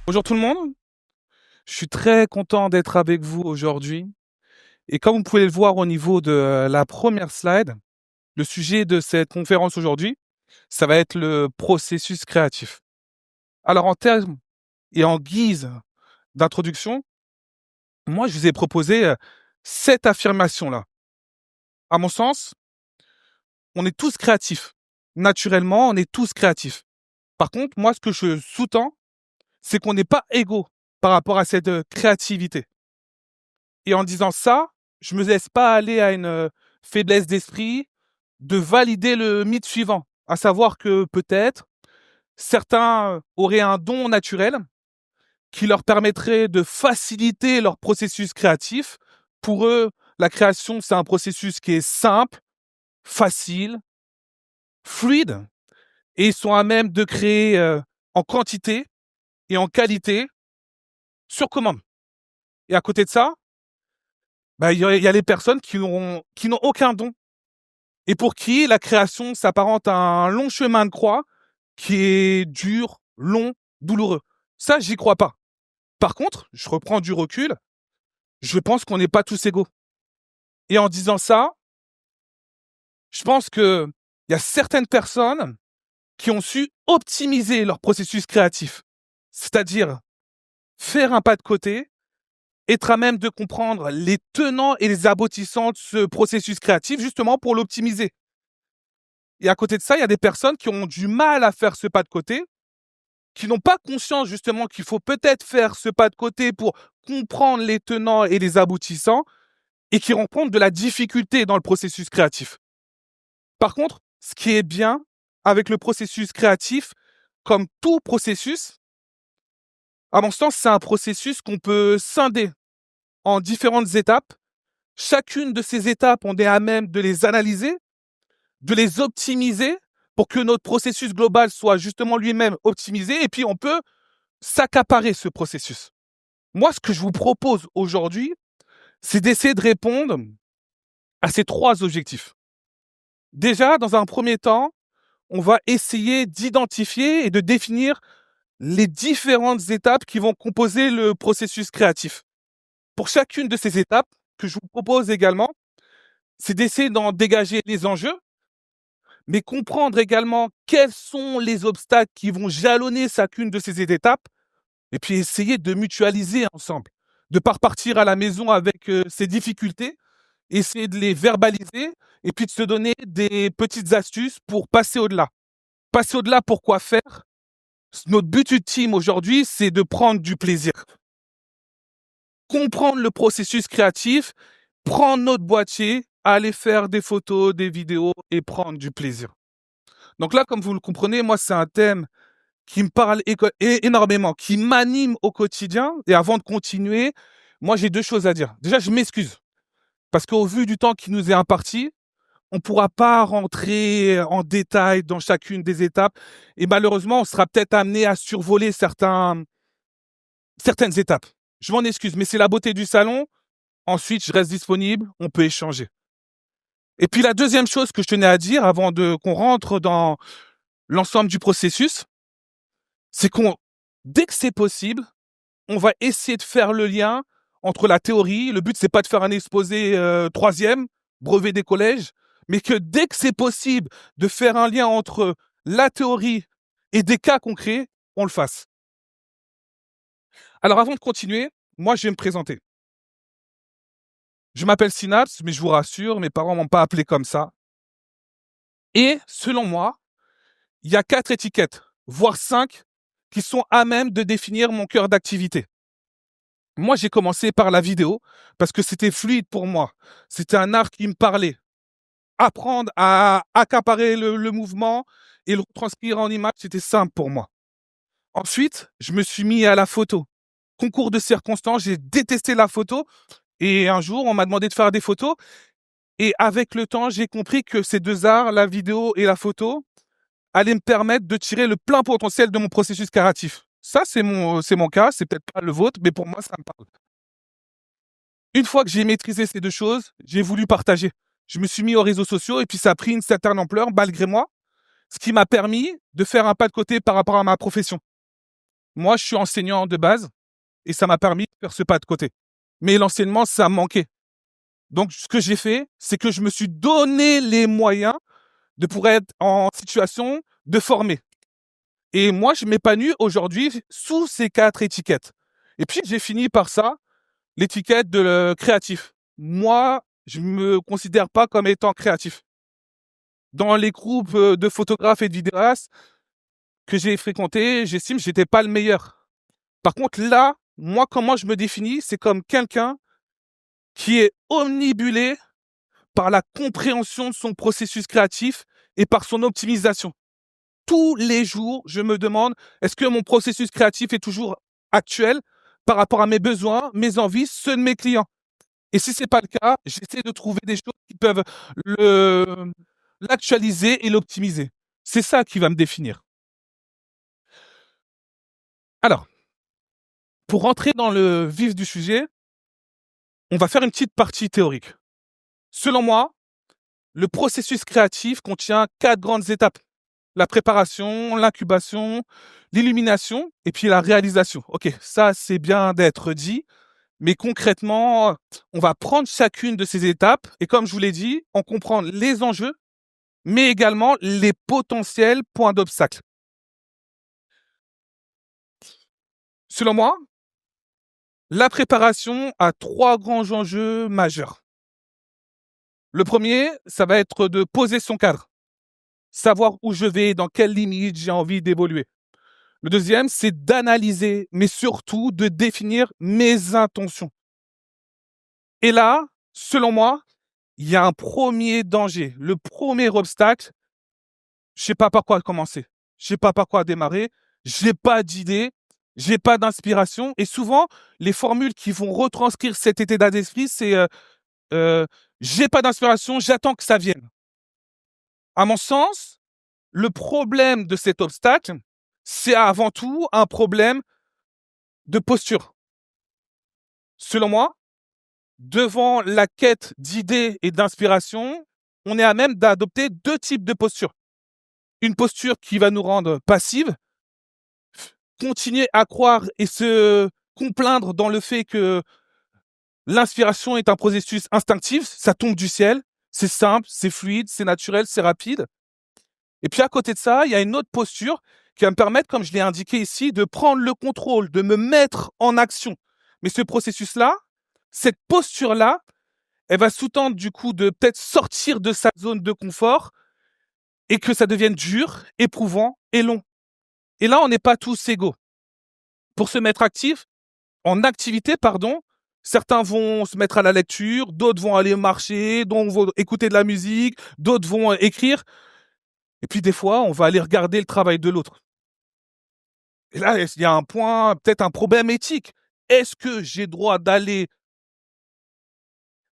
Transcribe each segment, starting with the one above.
Bonjour tout le monde, je suis très content d'être avec vous aujourd'hui. Et comme vous pouvez le voir au niveau de la première slide, le sujet de cette conférence aujourd'hui, ça va être le processus créatif. Alors en termes et en guise d'introduction, moi je vous ai proposé cette affirmation-là. À mon sens, on est tous créatifs. Naturellement, on est tous créatifs. Par contre, moi ce que je sous-tends, c'est qu'on n'est pas égaux par rapport à cette créativité. Et en disant ça, je me laisse pas aller à une faiblesse d'esprit de valider le mythe suivant, à savoir que peut-être certains auraient un don naturel qui leur permettrait de faciliter leur processus créatif. Pour eux, la création, c'est un processus qui est simple, facile, fluide, et ils sont à même de créer en quantité et en qualité sur commande. Et à côté de ça, bah, il y a les personnes qui n'ont aucun don et pour qui la création s'apparente à un long chemin de croix qui est dur, long, douloureux. Ça, j'y crois pas. Par contre, je reprends du recul, je pense qu'on n'est pas tous égaux. Et en disant ça, je pense qu'il y a certaines personnes qui ont su optimiser leur processus créatif. C'est-à-dire faire un pas de côté, être à même de comprendre les tenants et les aboutissants de ce processus créatif, justement pour l'optimiser. Et à côté de ça, il y a des personnes qui ont du mal à faire ce pas de côté, qui n'ont pas conscience justement qu'il faut peut-être faire ce pas de côté pour comprendre les tenants et les aboutissants et qui rencontrent de la difficulté dans le processus créatif. Par contre, ce qui est bien avec le processus créatif, comme tout processus, à mon sens, c'est un processus qu'on peut scinder en différentes étapes. Chacune de ces étapes, on est à même de les analyser, de les optimiser pour que notre processus global soit justement lui-même optimisé et puis on peut s'accaparer ce processus. Moi, ce que je vous propose aujourd'hui, c'est d'essayer de répondre à ces trois objectifs. Déjà, dans un premier temps, on va essayer d'identifier et de définir les différentes étapes qui vont composer le processus créatif. Pour chacune de ces étapes, que je vous propose également, c'est d'essayer d'en dégager les enjeux, mais comprendre également quels sont les obstacles qui vont jalonner chacune de ces étapes, et puis essayer de mutualiser ensemble, de ne pas repartir à la maison avec ces difficultés, essayer de les verbaliser, et puis de se donner des petites astuces pour passer au-delà. Passer au-delà, pour quoi faire? Notre but ultime aujourd'hui, c'est de prendre du plaisir. Comprendre le processus créatif, prendre notre boîtier, aller faire des photos, des vidéos et prendre du plaisir. Donc là, comme vous le comprenez, moi, c'est un thème qui me parle énormément, qui m'anime au quotidien. Et avant de continuer, moi, j'ai deux choses à dire. Déjà, je m'excuse parce qu'au vu du temps qui nous est imparti, on ne pourra pas rentrer en détail dans chacune des étapes. Et malheureusement, on sera peut-être amené à survoler certaines étapes. Je m'en excuse, mais c'est la beauté du salon. Ensuite, je reste disponible, on peut échanger. Et puis la deuxième chose que je tenais à dire avant qu'on rentre dans l'ensemble du processus, c'est dès que c'est possible, on va essayer de faire le lien entre la théorie. Le but, c'est pas de faire un exposé troisième, brevet des collèges, mais que dès que c'est possible de faire un lien entre la théorie et des cas concrets, on le fasse. Alors avant de continuer, moi, je vais me présenter. Je m'appelle Synapse, mais je vous rassure, mes parents m'ont pas appelé comme ça. Et selon moi, il y a 4 étiquettes, voire 5, qui sont à même de définir mon cœur d'activité. Moi, j'ai commencé par la vidéo parce que c'était fluide pour moi. C'était un art qui me parlait. Apprendre à accaparer le mouvement et le transcrire en image, c'était simple pour moi. Ensuite, je me suis mis à la photo. Concours de circonstances, j'ai détesté la photo. Et un jour, on m'a demandé de faire des photos. Et avec le temps, j'ai compris que ces deux arts, la vidéo et la photo, allaient me permettre de tirer le plein potentiel de mon processus créatif. Ça, c'est mon cas, c'est peut-être pas le vôtre, mais pour moi, ça me parle. Une fois que j'ai maîtrisé ces deux choses, j'ai voulu partager. Je me suis mis aux réseaux sociaux et puis ça a pris une certaine ampleur malgré moi, ce qui m'a permis de faire un pas de côté par rapport à ma profession. Moi, je suis enseignant de base et ça m'a permis de faire ce pas de côté. Mais l'enseignement, ça me manquait. Donc, ce que j'ai fait, c'est que je me suis donné les moyens de pouvoir être en situation de former. Et moi, je m'épanouis aujourd'hui sous ces 4 étiquettes. Et puis, j'ai fini par ça, l'étiquette de créatif. Moi, je me considère pas comme étant créatif. Dans les groupes de photographes et de vidéastes que j'ai fréquentés, j'estime que j'étais pas le meilleur. Par contre, là, moi, comment je me définis, c'est comme quelqu'un qui est omnibulé par la compréhension de son processus créatif et par son optimisation. Tous les jours, je me demande, est-ce que mon processus créatif est toujours actuel par rapport à mes besoins, mes envies, ceux de mes clients? Et si c'est pas le cas, j'essaie de trouver des choses qui peuvent l'actualiser et l'optimiser. C'est ça qui va me définir. Alors, pour rentrer dans le vif du sujet, on va faire une petite partie théorique. Selon moi, le processus créatif contient 4 grandes étapes. La préparation, l'incubation, l'illumination et puis la réalisation. OK, ça c'est bien d'être dit, mais concrètement, on va prendre chacune de ces étapes et comme je vous l'ai dit, on comprend les enjeux, mais également les potentiels points d'obstacle. Selon moi, la préparation a 3 grands enjeux majeurs. Le premier, ça va être de poser son cadre, savoir où je vais, dans quelles limites j'ai envie d'évoluer. Le deuxième, c'est d'analyser, mais surtout de définir mes intentions. Et là, selon moi, il y a un premier danger. Le premier obstacle, je sais pas par quoi commencer. Je sais pas par quoi démarrer. J'ai pas d'idée. J'ai pas d'inspiration. Et souvent, les formules qui vont retranscrire cet état d'esprit, c'est euh, j'ai pas d'inspiration, j'attends que ça vienne. À mon sens, le problème de cet obstacle, c'est avant tout un problème de posture. Selon moi, devant la quête d'idées et d'inspiration, on est à même d'adopter 2 types de postures. Une posture qui va nous rendre passives, continuer à croire et se complaindre dans le fait que l'inspiration est un processus instinctif, ça tombe du ciel, c'est simple, c'est fluide, c'est naturel, c'est rapide. Et puis à côté de ça, il y a une autre posture qui va me permettre, comme je l'ai indiqué ici, de prendre le contrôle, de me mettre en action. Mais ce processus-là, cette posture-là, elle va sous-tendre du coup de peut-être sortir de sa zone de confort et que ça devienne dur, éprouvant et long. Et là, on n'est pas tous égaux. Pour se mettre en activité, pardon, certains vont se mettre à la lecture, d'autres vont aller marcher, d'autres vont écouter de la musique, d'autres vont écrire. Et puis des fois, on va aller regarder le travail de l'autre. Et là, il y a un point, peut-être un problème éthique. Est-ce que j'ai droit d'aller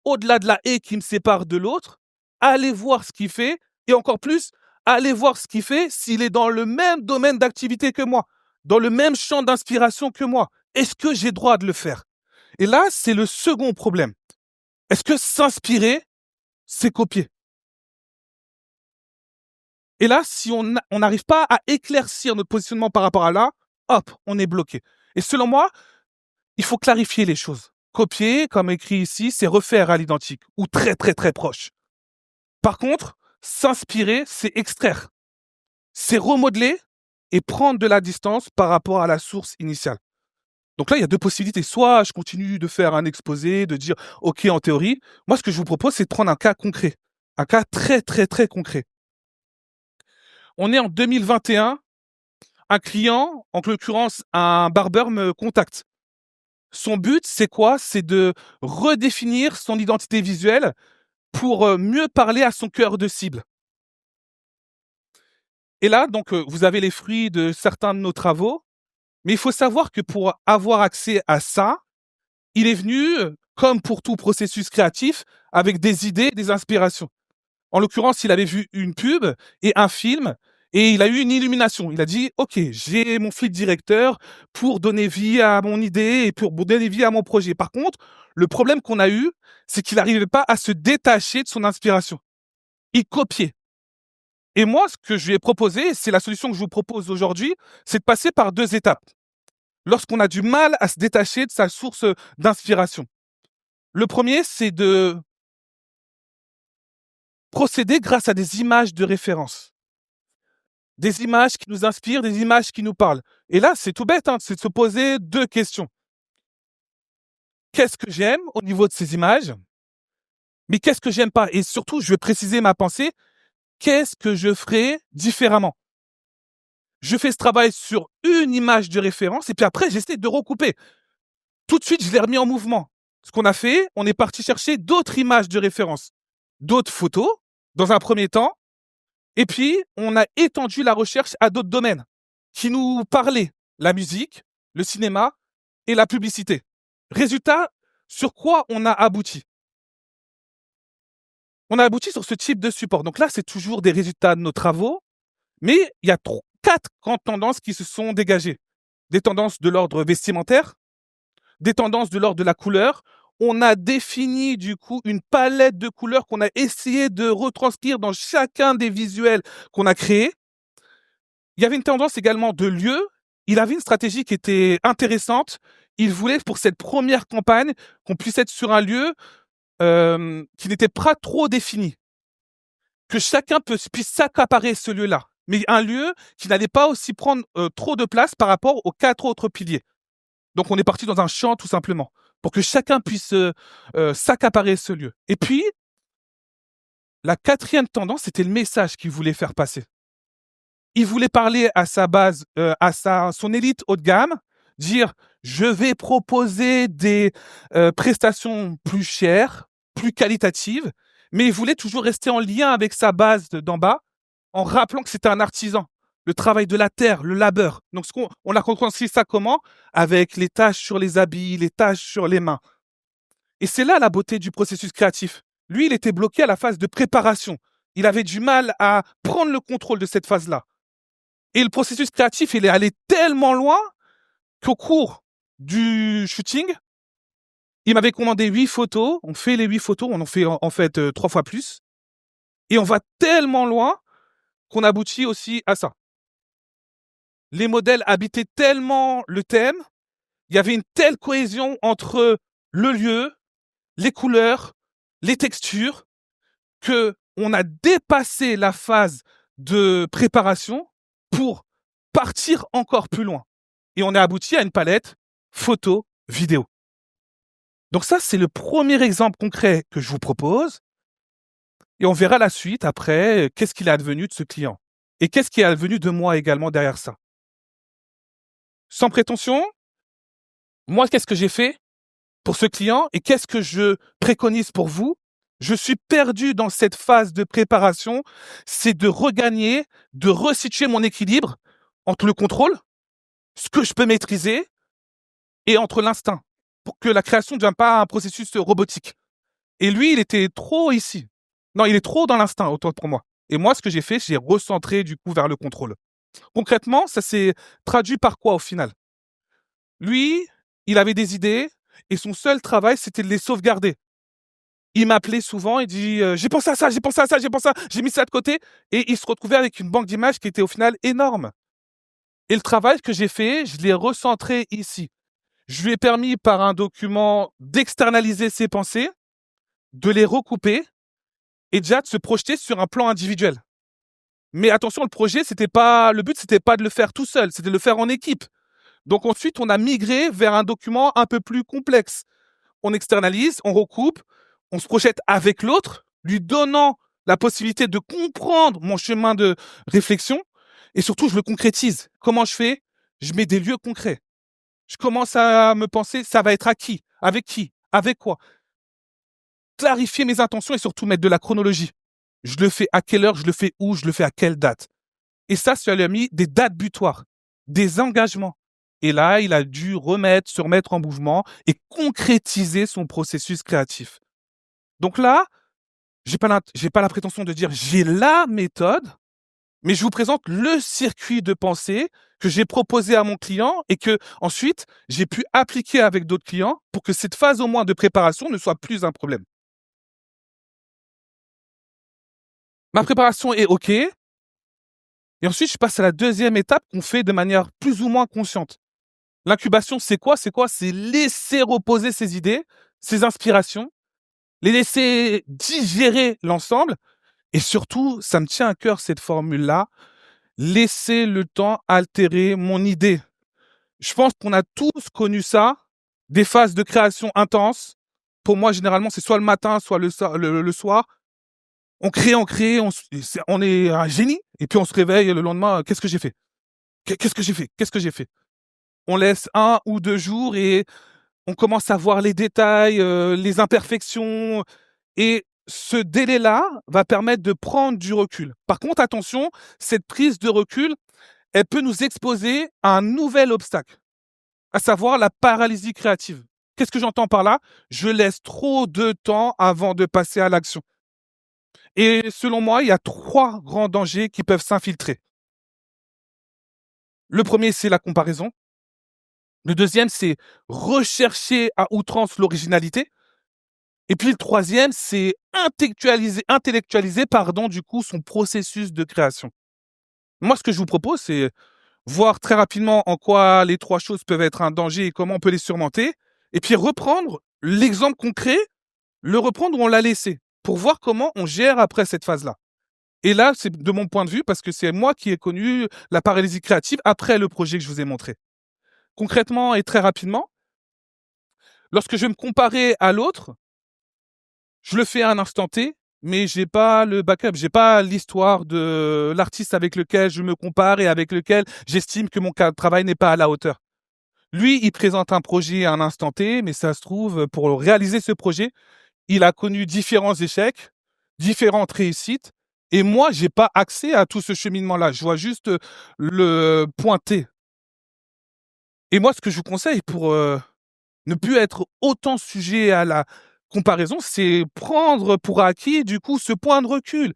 au-delà de la haie qui me sépare de l'autre, aller voir ce qu'il fait, et encore plus, aller voir ce qu'il fait s'il est dans le même domaine d'activité que moi, dans le même champ d'inspiration que moi. Est-ce que j'ai droit de le faire? Et là, c'est le second problème. Est-ce que s'inspirer, c'est copier? Et là, si on n'arrive pas à éclaircir notre positionnement par rapport à là, hop, on est bloqué. Et selon moi, il faut clarifier les choses. Copier, comme écrit ici, c'est refaire à l'identique, ou très très très proche. Par contre, s'inspirer, c'est extraire, c'est remodeler et prendre de la distance par rapport à la source initiale. Donc là, il y a 2 possibilités. Soit je continue de faire un exposé, de dire OK en théorie. Moi, ce que je vous propose, c'est de prendre un cas concret, un cas très très très concret. On est en 2021, un client, en l'occurrence un barbeur, me contacte. Son but, c'est quoi? C'est de redéfinir son identité visuelle pour mieux parler à son cœur de cible. Et là, donc, vous avez les fruits de certains de nos travaux, mais il faut savoir que pour avoir accès à ça, il est venu, comme pour tout processus créatif, avec des idées, des inspirations. En l'occurrence, il avait vu une pub et un film et il a eu une illumination. Il a dit: «OK, j'ai mon fil directeur pour donner vie à mon idée et pour donner vie à mon projet». Par contre, le problème qu'on a eu, c'est qu'il n'arrivait pas à se détacher de son inspiration. Il copiait. Et moi, ce que je lui ai proposé, c'est la solution que je vous propose aujourd'hui, c'est de passer par 2 étapes. lorsqu'on a du mal à se détacher de sa source d'inspiration. Le premier, c'est de procéder grâce à des images de référence. Des images qui nous inspirent, des images qui nous parlent. Et là, c'est tout bête, hein, c'est de se poser 2 questions. Qu'est-ce que j'aime au niveau de ces images? Mais qu'est-ce que j'aime pas? Et surtout, je vais préciser ma pensée, qu'est-ce que je ferais différemment? Je fais ce travail sur une image de référence et puis après, j'essaie de recouper. Tout de suite, je l'ai remis en mouvement. Ce qu'on a fait, on est parti chercher d'autres images de référence, d'autres photos, dans un premier temps, et puis on a étendu la recherche à d'autres domaines qui nous parlaient, la musique, le cinéma et la publicité. Résultat, sur quoi on a abouti? On a abouti sur ce type de support. Donc là, c'est toujours des résultats de nos travaux, mais il y a 4 grandes tendances qui se sont dégagées. Des tendances de l'ordre vestimentaire, des tendances de l'ordre de la couleur. On a défini du coup une palette de couleurs qu'on a essayé de retranscrire dans chacun des visuels qu'on a créés. Il y avait une tendance également de lieu. Il avait une stratégie qui était intéressante. Il voulait pour cette première campagne qu'on puisse être sur un lieu qui n'était pas trop défini, que chacun puisse s'accaparer ce lieu-là, mais un lieu qui n'allait pas aussi prendre trop de place par rapport aux 4 autres piliers. Donc on est parti dans un champ tout simplement, pour que chacun puisse s'accaparer ce lieu. Et puis, la 4e tendance, c'était le message qu'il voulait faire passer. Il voulait parler à sa base, son élite haut de gamme, dire: «Je vais proposer des prestations plus chères, plus qualitatives», mais il voulait toujours rester en lien avec sa base d'en bas, en rappelant que c'était un artisan. Le travail de la terre, le labeur. Donc on a construit ça comment? Avec les taches sur les habits, les taches sur les mains. Et c'est là la beauté du processus créatif. Lui, il était bloqué à la phase de préparation. Il avait du mal à prendre le contrôle de cette phase-là. Et le processus créatif, il est allé tellement loin qu'au cours du shooting, il m'avait commandé 8 photos. On fait les 8 photos, on en fait en fait 3 fois plus. Et on va tellement loin qu'on aboutit aussi à ça. Les modèles habitaient tellement le thème, il y avait une telle cohésion entre le lieu, les couleurs, les textures, que on a dépassé la phase de préparation pour partir encore plus loin. Et on a abouti à une palette photo, vidéo. Donc ça, c'est le premier exemple concret que je vous propose. Et on verra la suite après, qu'est-ce qu'il est advenu de ce client. Et qu'est-ce qui est advenu de moi également derrière ça. Sans prétention, moi, qu'est-ce que j'ai fait pour ce client et qu'est-ce que je préconise pour vous? Je suis perdu dans cette phase de préparation, c'est de regagner, de resituer mon équilibre entre le contrôle, ce que je peux maîtriser, et entre l'instinct, pour que la création ne devienne pas un processus robotique. Et lui, il était trop ici. Non, il est trop dans l'instinct, autant pour moi. Et moi, ce que j'ai fait, j'ai recentré du coup vers le contrôle. Concrètement, ça s'est traduit par quoi au final? Lui, il avait des idées et son seul travail, c'était de les sauvegarder. Il m'appelait souvent, il dit j'ai pensé à ça, j'ai pensé à ça, j'ai pensé à ça, j'ai mis ça de côté. Et il se retrouvait avec une banque d'images qui était au final énorme. Et le travail que j'ai fait, je l'ai recentré ici. Je lui ai permis par un document d'externaliser ses pensées, de les recouper et déjà de se projeter sur un plan individuel. Mais attention, le but, c'était pas de le faire tout seul, c'était de le faire en équipe. Donc ensuite, on a migré vers un document un peu plus complexe. On externalise, on recoupe, on se projette avec l'autre, lui donnant la possibilité de comprendre mon chemin de réflexion. Et surtout, je le concrétise. Comment je fais? Je mets des lieux concrets. Je commence à me penser, ça va être à qui? Avec quoi? Clarifier mes intentions et surtout mettre de la chronologie. Je le fais à quelle heure, je le fais où, je le fais à quelle date. Et ça lui a mis des dates butoirs, des engagements. Et là, il a dû se remettre en mouvement et concrétiser son processus créatif. Donc là, j'ai pas la prétention de dire j'ai la méthode, mais je vous présente le circuit de pensée que j'ai proposé à mon client et que ensuite j'ai pu appliquer avec d'autres clients pour que cette phase au moins de préparation ne soit plus un problème. Ma préparation est OK. Et ensuite, je passe à la 2e étape qu'on fait de manière plus ou moins consciente. L'incubation, c'est quoi? C'est quoi? C'est laisser reposer ses idées, ses inspirations, les laisser digérer l'ensemble et surtout, ça me tient à cœur cette formule-là, laisser le temps altérer mon idée. Je pense qu'on a tous connu ça, des phases de création intenses. Pour moi, généralement, c'est soit le matin, soit le soir. On crée, on est un génie et puis on se réveille le lendemain, qu'est-ce que j'ai fait? Qu'est-ce que j'ai fait? Qu'est-ce que j'ai fait? On laisse 1 ou 2 jours et on commence à voir les détails, les imperfections et ce délai-là va permettre de prendre du recul. Par contre, attention, cette prise de recul, elle peut nous exposer à un nouvel obstacle, à savoir la paralysie créative. Qu'est-ce que j'entends par là? Je laisse trop de temps avant de passer à l'action. Et selon moi, il y a 3 grands dangers qui peuvent s'infiltrer. Le premier, c'est la comparaison. Le deuxième, c'est rechercher à outrance l'originalité. Et puis le troisième, c'est intellectualiser, pardon, du coup, son processus de création. Moi, ce que je vous propose, c'est voir très rapidement en quoi les 3 choses peuvent être un danger et comment on peut les surmonter. Et puis reprendre l'exemple concret, le reprendre où on l'a laissé, pour voir comment on gère après cette phase-là. Et là, c'est de mon point de vue, parce que c'est moi qui ai connu la paralysie créative après le projet que je vous ai montré. Concrètement et très rapidement, lorsque je vais me comparer à l'autre, je le fais à un instant T, mais j'ai pas le backup, j'ai pas l'histoire de l'artiste avec lequel je me compare et avec lequel j'estime que mon travail n'est pas à la hauteur. Lui, il présente un projet à un instant T, mais ça se trouve, pour réaliser ce projet, il a connu différents échecs, différentes réussites, et moi, j'ai pas accès à tout ce cheminement-là. Je vois juste le point T. Et moi, ce que je vous conseille pour ne plus être autant sujet à la comparaison, c'est prendre pour acquis, du coup, ce point de recul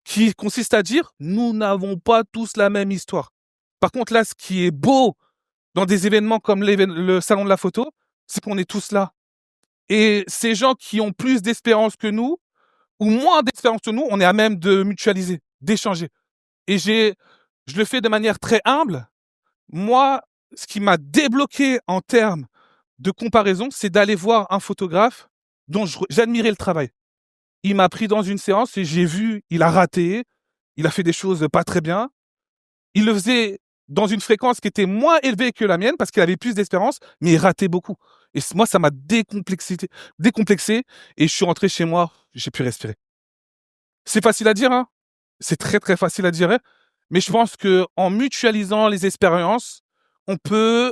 qui consiste à dire: «Nous n'avons pas tous la même histoire». Par contre, là, ce qui est beau dans des événements comme le salon de la photo, c'est qu'on est tous là et ces gens qui ont plus d'expérience que nous ou moins d'expérience que nous, on est à même de mutualiser, d'échanger et je le fais de manière très humble. Moi, ce qui m'a débloqué en termes de comparaison, c'est d'aller voir un photographe dont j'admirais le travail. Il m'a pris dans une séance et j'ai vu, il a raté, il a fait des choses pas très bien. Il le faisait dans une fréquence qui était moins élevée que la mienne parce qu'il avait plus d'expérience, mais il ratait beaucoup. Et moi, ça m'a décomplexé et je suis rentré chez moi, j'ai pu respirer. C'est facile à dire, hein? C'est très, très facile à dire, hein, mais je pense que en mutualisant les expériences, on peut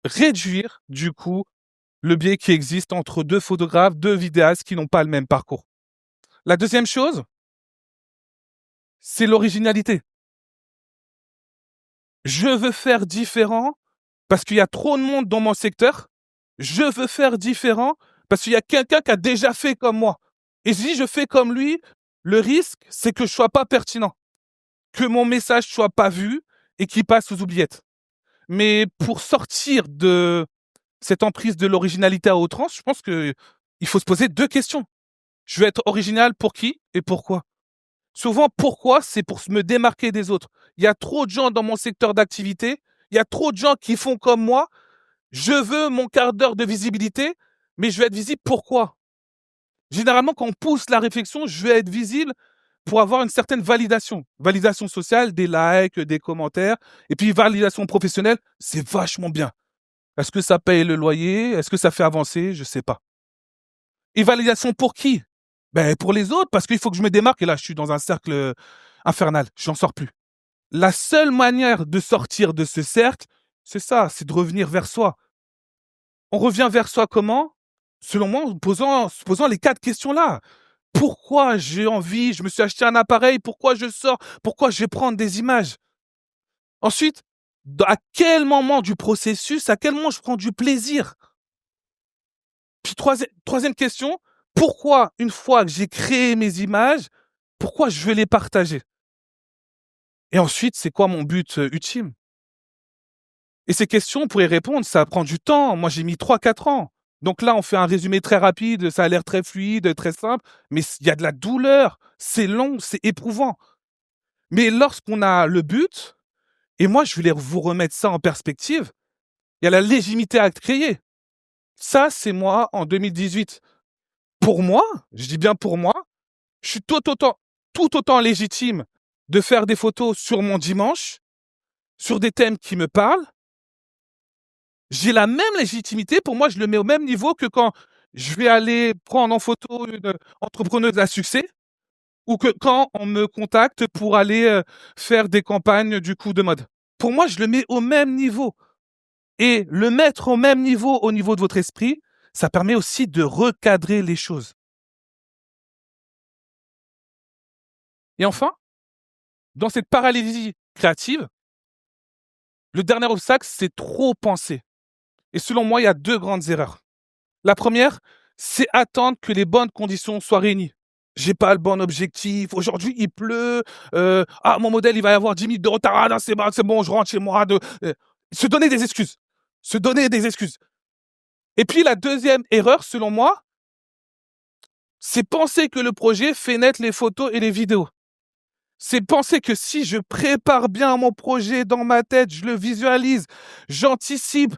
réduire, du coup, le biais qui existe entre 2 photographes, 2 vidéastes qui n'ont pas le même parcours. La deuxième chose, c'est l'originalité. Je veux faire différent parce qu'il y a trop de monde dans mon secteur. Je veux faire différent parce qu'il y a quelqu'un qui a déjà fait comme moi. Et si je fais comme lui, le risque, c'est que je sois pas pertinent, que mon message soit pas vu et qu'il passe aux oubliettes. Mais pour sortir de cette emprise de l'originalité à outrance, je pense qu'il faut se poser 2 questions. Je veux être original pour qui et pourquoi? Souvent, pourquoi? C'est pour me démarquer des autres. Il y a trop de gens dans mon secteur d'activité, il y a trop de gens qui font comme moi. Je veux mon quart d'heure de visibilité, mais je veux être visible pourquoi? Généralement, quand on pousse la réflexion, je veux être visible pour avoir une certaine validation. Validation sociale, des likes, des commentaires, et puis validation professionnelle, c'est vachement bien. Est-ce que ça paye le loyer? Est-ce que ça fait avancer? Je sais pas. Et validation pour qui? Ben, pour les autres, parce qu'il faut que je me démarque et là, je suis dans un cercle, infernal, j'en sors plus. La seule manière de sortir de ce cercle, c'est ça, c'est de revenir vers soi. On revient vers soi comment? Selon moi, se posant les 4 questions-là. Pourquoi j'ai envie? Je me suis acheté un appareil, pourquoi je sors? Pourquoi je vais prendre des images? Ensuite, à quel moment du processus, à quel moment je prends du plaisir? Puis troisième question, pourquoi une fois que j'ai créé mes images, pourquoi je veux les partager? Et ensuite, c'est quoi mon but, ultime? Et ces questions, pour y répondre, ça prend du temps. Moi, j'ai mis 3, 4 ans. Donc là, on fait un résumé très rapide, ça a l'air très fluide, très simple, mais il y a de la douleur, c'est long, c'est éprouvant. Mais lorsqu'on a le but et moi, je voulais vous remettre ça en perspective, Il y a la légitimité à créer. Ça, c'est moi en 2018. Pour moi, je dis bien pour moi, je suis tout autant légitime de faire des photos sur mon dimanche, sur des thèmes qui me parlent. J'ai la même légitimité. Pour moi, je le mets au même niveau que quand je vais aller prendre en photo une entrepreneuse à succès ou que quand on me contacte pour aller faire des campagnes du coup de mode. Pour moi, je le mets au même niveau. Et le mettre au niveau de votre esprit, ça permet aussi de recadrer les choses. Et enfin, dans cette paralysie créative, le dernier obstacle, c'est trop penser. Et selon moi, il y a 2 grandes erreurs. La première, c'est attendre que les bonnes conditions soient réunies. J'ai pas le bon objectif, aujourd'hui il pleut, ah mon modèle il va y avoir 10 minutes de retard, ah non c'est bon, je rentre chez moi se donner des excuses. Se donner des excuses. Et puis la deuxième erreur, selon moi, c'est penser que le projet fait naître les photos et les vidéos. C'est penser que si je prépare bien mon projet dans ma tête, je le visualise, j'anticipe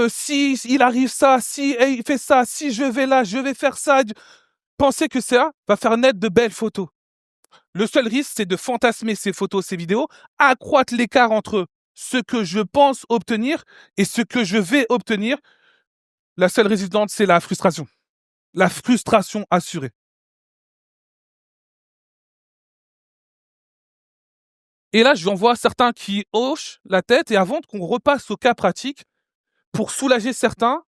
si il arrive ça, si il fait ça, si je vais là, je vais faire ça. Penser que ça va faire naître de belles photos. Le seul risque, c'est de fantasmer ces photos, ces vidéos, accroître l'écart entre ce que je pense obtenir et ce que je vais obtenir. La seule résultante, c'est la frustration. La frustration assurée. Et là, j'en vois certains qui hochent la tête et avant qu'on repasse au cas pratique, pour soulager certains,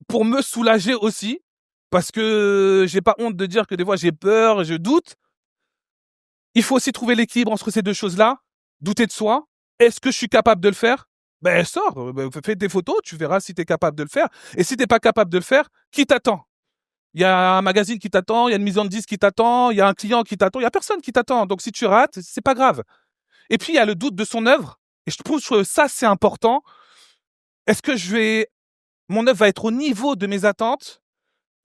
pour me soulager aussi, parce que j'ai pas honte de dire que des fois j'ai peur, je doute. Il faut aussi trouver l'équilibre entre ces 2 choses-là. Douter de soi. Est-ce que je suis capable de le faire? Ben sors, fais des photos, tu verras si tu es capable de le faire. Et si tu es pas capable de le faire, qui t'attend? Il y a un magazine qui t'attend, il y a une maison de disques qui t'attend, il y a un client qui t'attend, il y a personne qui t'attend. Donc si tu rates, c'est pas grave. Et puis il y a le doute de son œuvre. Et je trouve que ça, c'est important. Est-ce que mon œuvre va être au niveau de mes attentes?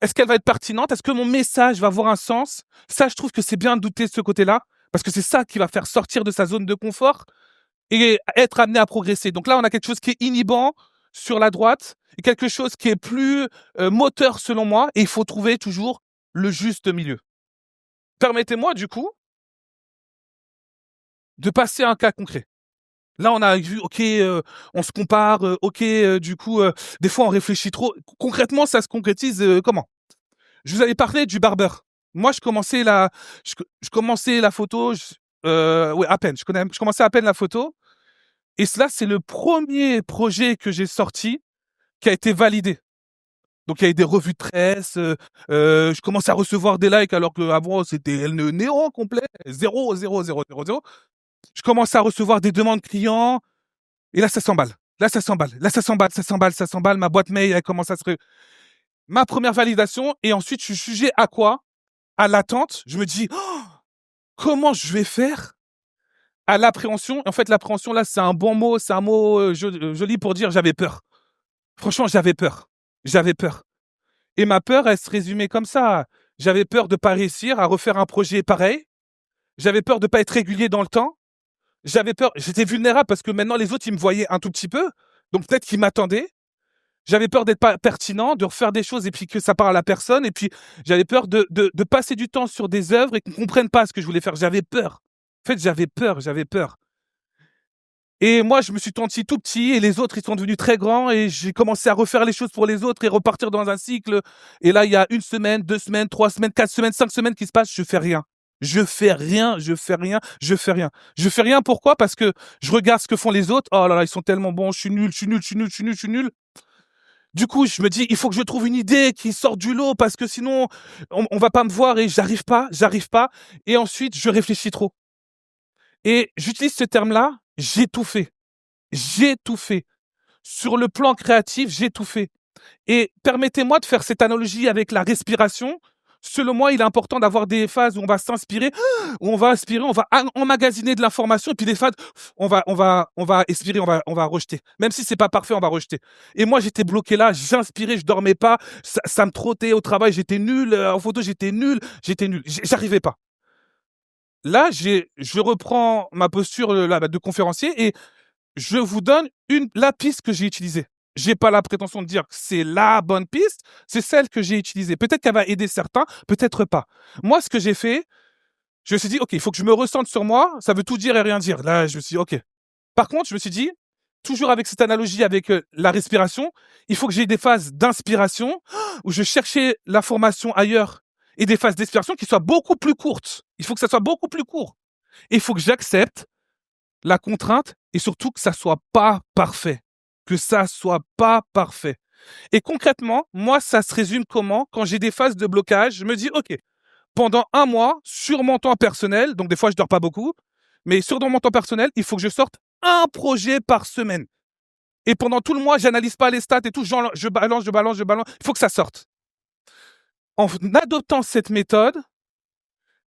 Est-ce qu'elle va être pertinente? Est-ce que mon message va avoir un sens? Ça, je trouve que c'est bien de douter de ce côté-là, parce que c'est ça qui va faire sortir de sa zone de confort et être amené à progresser. Donc là, on a quelque chose qui est inhibant sur la droite et quelque chose qui est plus moteur selon moi, et il faut trouver toujours le juste milieu. Permettez-moi, du coup, de passer à un cas concret. Là, on a vu, OK, on se compare, OK, du coup, des fois, on réfléchit trop. Concrètement, ça se concrétise comment? Je vous avais parlé du barbeur. Moi, je commençais la photo, ouais, à peine. Je commençais à peine la photo et cela, c'est le premier projet que j'ai sorti qui a été validé. Donc il y a eu des revues de presse, je commençais à recevoir des likes alors qu'avant c'était le néant complet, 0, 0, 0, 0, 0. Je commençais à recevoir des demandes clients et là, ça s'emballe. Là, ça s'emballe. Là, ça s'emballe, ça s'emballe, ça s'emballe. Ma boîte mail, elle commence à se ma première validation et ensuite je suis jugé à quoi? À l'attente. Je me dis: «Oh, comment je vais faire?» À l'appréhension. En fait, l'appréhension là, c'est un bon mot, c'est un mot, joli pour dire j'avais peur. Franchement, j'avais peur. J'avais peur et ma peur, elle se résumait comme ça. J'avais peur de pas réussir à refaire un projet pareil. J'avais peur de pas être régulier dans le temps. J'avais peur j'étais vulnérable parce que maintenant les autres, ils me voyaient un tout petit peu, donc peut-être qu'ils m'attendaient. J'avais peur d'être pas pertinent, de refaire des choses et puis que ça parle à la personne et puis j'avais peur de passer du temps sur des œuvres et qu'on comprenne pas ce que je voulais faire. J'avais peur. En fait, j'avais peur, j'avais peur. Et moi, je me suis senti tout petit et les autres, ils sont devenus très grands et j'ai commencé à refaire les choses pour les autres et repartir dans un cycle. Et là, il y a 1 semaine, 2 semaines, 3 semaines, 4 semaines, 5 semaines qui se passent, je fais rien. Je fais rien, je fais rien, je fais rien. Je fais rien pourquoi? Parce que je regarde ce que font les autres. Oh là là, ils sont tellement bons, je suis nul, je suis nul, je suis nul, je suis nul, je suis nul. Du coup, je me dis: «Il faut que je trouve une idée qui sorte du lot parce que sinon on va pas me voir» et j'arrive pas et ensuite je réfléchis trop et j'utilise ce terme-là, j'ai tout fait. J'ai tout fait. Sur le plan créatif, j'ai tout fait et permettez-moi de faire cette analogie avec la respiration. Selon moi, il est important d'avoir des phases où on va s'inspirer, où on va aspirer, on va emmagasiner de l'information et puis des phases, on va expirer, on va rejeter. Même si c'est pas parfait, on va rejeter. Et moi, j'étais bloqué là, j'inspirais, je dormais pas, ça me trottait au travail, j'étais nul, en photo, j'étais nul, j'arrivais pas. Là, je reprends ma posture là, de conférencier et je vous donne la piste que j'ai utilisée. j'ai pas la prétention de dire que c'est la bonne piste, c'est celle que j'ai utilisée. Peut-être qu'elle va aider certains, peut-être pas. Moi, ce que j'ai fait, je me suis dit, OK, il faut que je me ressente sur moi, ça veut tout dire et rien dire. Là, je me suis dit, OK. Par contre, je me suis dit, toujours avec cette analogie avec la respiration, il faut que j'ai des phases d'inspiration où je cherchais l'information ailleurs et des phases d'expiration qui soient beaucoup plus courtes. Il faut que ça soit beaucoup plus court. Et il faut que j'accepte la contrainte et surtout que ça soit pas parfait. Que ça soit pas parfait. Et concrètement, moi, ça se résume comment? Quand j'ai des phases de blocage, je me dis, OK, pendant un mois, sur mon temps personnel, donc des fois je dors pas beaucoup, mais sur mon temps personnel, il faut que je sorte un projet par semaine. Et pendant tout le mois, j'analyse pas les stats et tout, je balance, je balance, je balance. Il faut que ça sorte. En adoptant cette méthode,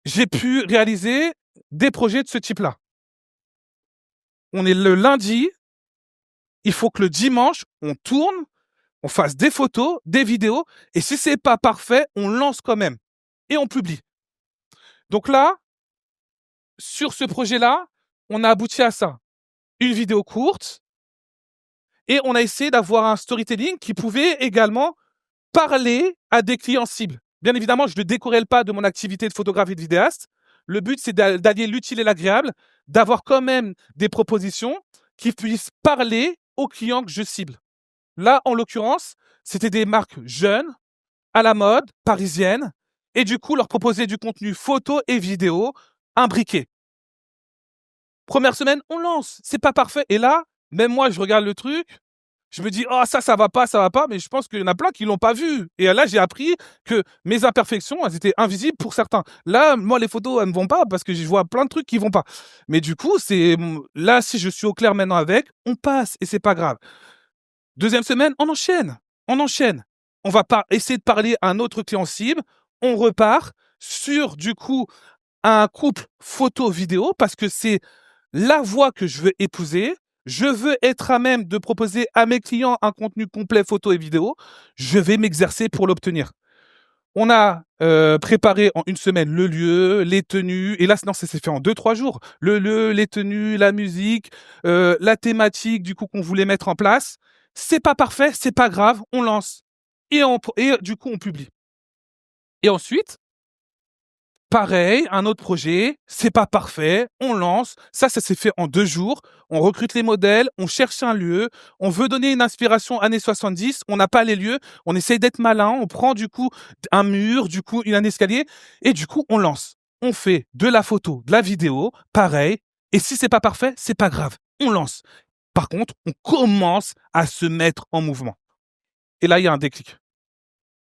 j'ai pu réaliser des projets de ce type-là. On est le lundi, il faut que le dimanche, on tourne, on fasse des photos, des vidéos, et si c'est pas parfait, on lance quand même et on publie. Donc là, sur ce projet-là, on a abouti à ça. Une vidéo courte, et on a essayé d'avoir un storytelling qui pouvait également parler à des clients cibles. Bien évidemment, je ne décorrèle pas de mon activité de photographe et de vidéaste. Le but, c'est d'allier l'utile et l'agréable, d'avoir quand même des propositions qui puissent parler aux clients que je cible. Là, en l'occurrence, c'était des marques jeunes, à la mode, parisiennes, et du coup, leur proposer du contenu photo et vidéo imbriqué. Première semaine, on lance. C'est pas parfait. Et là, même moi, je regarde le truc, je me dis, oh, ça va pas, mais je pense qu'il y en a plein qui l'ont pas vu. Et là, j'ai appris que mes imperfections, elles étaient invisibles pour certains. Là, moi, les photos, elles me vont pas parce que je vois plein de trucs qui vont pas. Mais du coup, là, si je suis au clair maintenant avec, on passe et c'est pas grave. Deuxième semaine, on enchaîne. On enchaîne. On va pas essayer de parler à un autre client cible. On repart sur, du coup, un couple photo-vidéo parce que c'est la voie que je veux épouser. Je veux être à même de proposer à mes clients un contenu complet photo et vidéo. Je vais m'exercer pour l'obtenir. On a préparé en une semaine le lieu, les tenues, et là, non, ça s'est fait en 2-3 jours. Le lieu, les tenues, la musique, la thématique du coup qu'on voulait mettre en place. C'est pas parfait, c'est pas grave, on lance. Et du coup, on publie. Et ensuite, pareil, un autre projet, c'est pas parfait, on lance. Ça s'est fait en 2 jours. On recrute les modèles, on cherche un lieu, on veut donner une inspiration années 70, on n'a pas les lieux, on essaye d'être malin, on prend du coup un mur, du coup un escalier, et du coup on lance. On fait de la photo, de la vidéo, pareil. Et si c'est pas parfait, c'est pas grave, on lance. Par contre, on commence à se mettre en mouvement. Et là, il y a un déclic.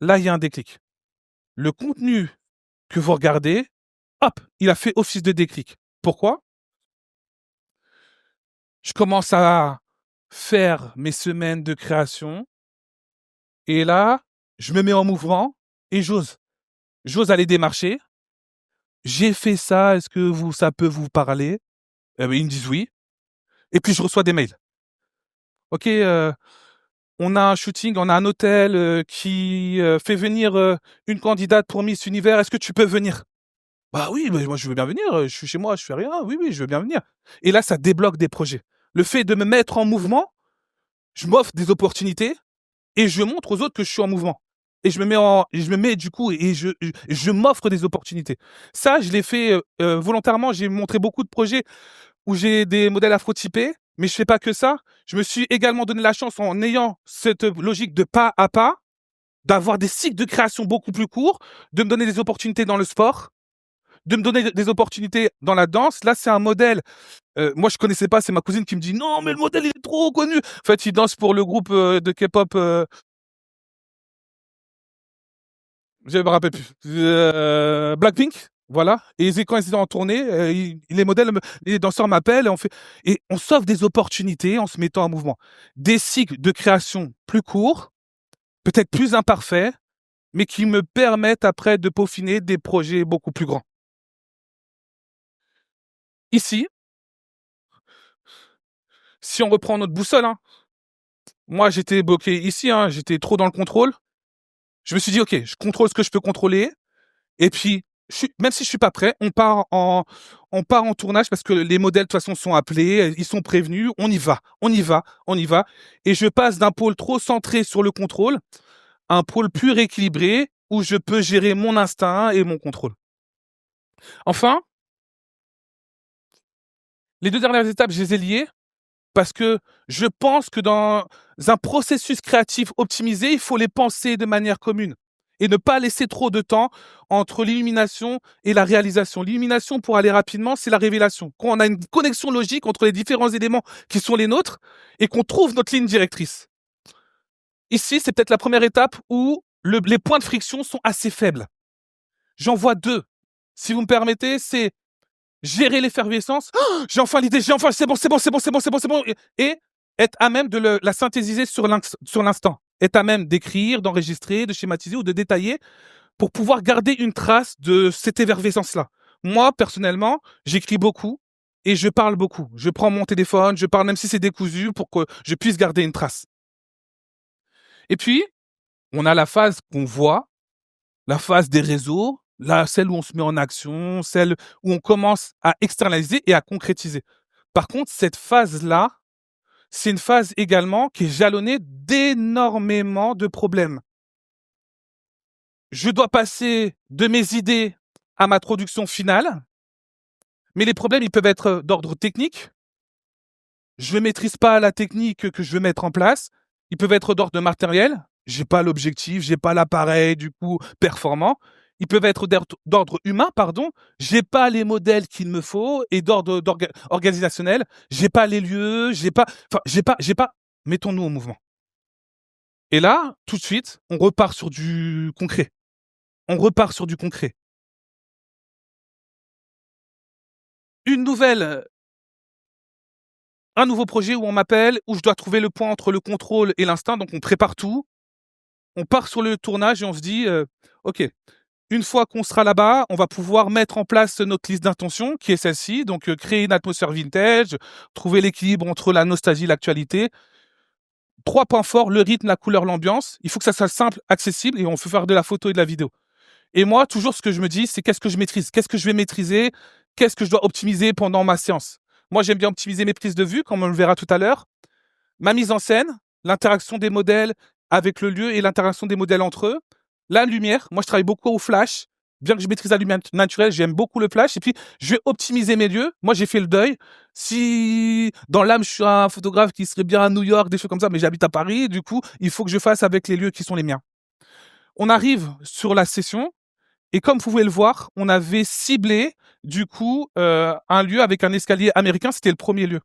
Là, il y a un déclic. Le contenu que vous regardez, hop, il a fait office de déclic. Pourquoi? Je commence à faire mes semaines de création et là, je me mets en mouvement et j'ose. J'ose aller démarcher. J'ai fait ça, est-ce que ça peut vous parler? Ben, ils me disent oui. Et puis je reçois des mails. OK, on a un shooting, on a un hôtel qui fait venir une candidate pour Miss Univers. Est-ce que tu peux venir? Bah oui, mais moi je veux bien venir, je suis chez moi, je fais rien. Oui, oui, je veux bien venir. Et là, ça débloque des projets. Le fait de me mettre en mouvement, je m'offre des opportunités et je montre aux autres que je suis en mouvement. Et je me mets du coup et je m'offre des opportunités. Ça, je l'ai fait volontairement. J'ai montré beaucoup de projets où j'ai des modèles afrotypés, mais je fais pas que ça. Je me suis également donné la chance, en ayant cette logique de pas à pas, d'avoir des cycles de création beaucoup plus courts, de me donner des opportunités dans le sport, de me donner des opportunités dans la danse. Là, c'est un modèle. Moi, je connaissais pas. C'est ma cousine qui me dit non, mais le modèle il est trop connu. En fait, il danse pour le groupe de K-pop. Je me rappelle plus. Blackpink. Voilà. Et quand ils étaient en tournée, les modèles, les danseurs m'appellent et on s'offre des opportunités en se mettant en mouvement. Des cycles de création plus courts, peut-être plus imparfaits, mais qui me permettent après de peaufiner des projets beaucoup plus grands. Ici, si on reprend notre boussole, hein, moi j'étais bloqué ici, hein, j'étais trop dans le contrôle. Je me suis dit, ok, je contrôle ce que je peux contrôler, et puis même si je suis pas prêt, on part en tournage parce que les modèles de toute façon sont appelés, ils sont prévenus, on y va, on y va, on y va. Et je passe d'un pôle trop centré sur le contrôle à un pôle plus rééquilibré où je peux gérer mon instinct et mon contrôle. Enfin, les 2 dernières étapes, je les ai liées parce que je pense que dans un processus créatif optimisé, il faut les penser de manière commune et ne pas laisser trop de temps entre l'illumination et la réalisation. L'illumination, pour aller rapidement, c'est la révélation. Quand on a une connexion logique entre les différents éléments qui sont les nôtres et qu'on trouve notre ligne directrice. Ici, c'est peut-être la première étape où les points de friction sont assez faibles. J'en vois 2. Si vous me permettez, c'est gérer l'effervescence. Oh, j'ai enfin l'idée, j'ai enfin, c'est bon, c'est bon, c'est bon, c'est bon, c'est bon, c'est bon. Et être à même de la synthétiser sur l'instant. Être à même d'écrire, d'enregistrer, de schématiser ou de détailler pour pouvoir garder une trace de cette effervescence-là. Moi, personnellement, j'écris beaucoup et je parle beaucoup. Je prends mon téléphone, je parle même si c'est décousu pour que je puisse garder une trace. Et puis, on a la phase qu'on voit, la phase des réseaux, celle où on se met en action, celle où on commence à externaliser et à concrétiser. Par contre, cette phase-là, c'est une phase également qui est jalonnée d'énormément de problèmes. Je dois passer de mes idées à ma production finale, mais les problèmes, ils peuvent être d'ordre technique. Je ne maîtrise pas la technique que je veux mettre en place. Ils peuvent être d'ordre matériel. J'ai pas l'objectif, j'ai pas l'appareil, du coup, performant. Ils peuvent être d'ordre humain, pardon. J'ai pas les modèles qu'il me faut et d'ordre organisationnel. J'ai pas les lieux, j'ai pas. Mettons-nous au mouvement. Et là, tout de suite, on repart sur du concret. On repart sur du concret. Une nouvelle, un nouveau projet où on m'appelle, où je dois trouver le point entre le contrôle et l'instinct. Donc on prépare tout. On part sur le tournage et on se dit, OK, une fois qu'on sera là-bas, on va pouvoir mettre en place notre liste d'intentions qui est celle-ci, donc créer une atmosphère vintage, trouver l'équilibre entre la nostalgie et l'actualité. 3 points forts, le rythme, la couleur, l'ambiance. Il faut que ça soit simple, accessible et on peut faire de la photo et de la vidéo. Et moi, toujours ce que je me dis, c'est qu'est-ce que je maîtrise? Qu'est-ce que je vais maîtriser? Qu'est-ce que je dois optimiser pendant ma séance? Moi, j'aime bien optimiser mes prises de vue, comme on le verra tout à l'heure. Ma mise en scène, l'interaction des modèles avec le lieu et l'interaction des modèles entre eux. La lumière, moi je travaille beaucoup au flash. Bien que je maîtrise la lumière naturelle, j'aime beaucoup le flash. Et puis, je vais optimiser mes lieux. Moi, j'ai fait le deuil. Si dans l'âme, je suis un photographe qui serait bien à New York, des choses comme ça, mais j'habite à Paris, du coup, il faut que je fasse avec les lieux qui sont les miens. On arrive sur la session. Et comme vous pouvez le voir, on avait ciblé, du coup, un lieu avec un escalier américain. C'était le premier lieu.